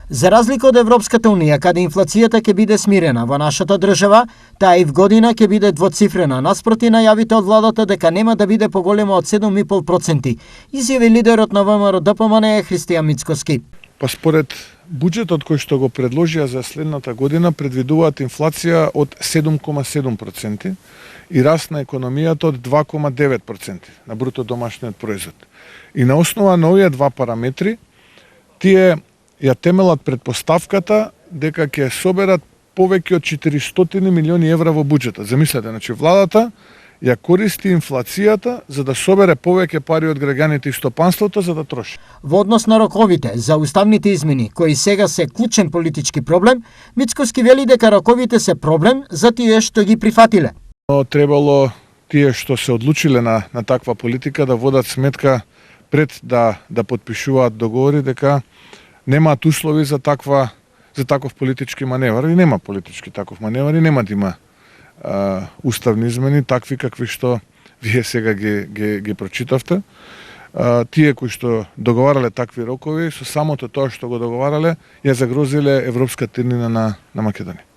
За разлика од Европската Унија, каде инфлацијата ќе биде смирена, во нашата држава, таа и в година ќе биде двоцифрена, наспроти најавите од владата дека нема да биде поголема од 7,5%, изјави лидерот на ВМРО-ДПМНЕ Христијан Мицкоски. Па според буџетот кој што го предложија за следната година предвидуваат инфлација од 7,7% и раст на економијата од 2,9% на бруто домашниот производ. И на основа на овие два параметри, тие ја темелат предпоставката дека ќе соберат повеќе од 400 милиони евра во буџетот. Замислете, значи владата ја користи инфлацијата за да собере повеќе пари од граѓаните и стопанството за да троши. Во однос на роковите за уставните измени, кои сега се клучен политички проблем, Мицкоски вели дека роковите се проблем за тие што ги прифатиле. Но требало тие што се одлучиле на таква политика да водат сметка пред да потпишуваат договори дека немаат услови за таков политички маневар и нема политички таков маневар и нема да има уставни измени такви какви што вие сега ги прочитавте. Тие кои што договарале такви рокови со самото тоа што го договарале ја загрозиле европската иднина на Македонија.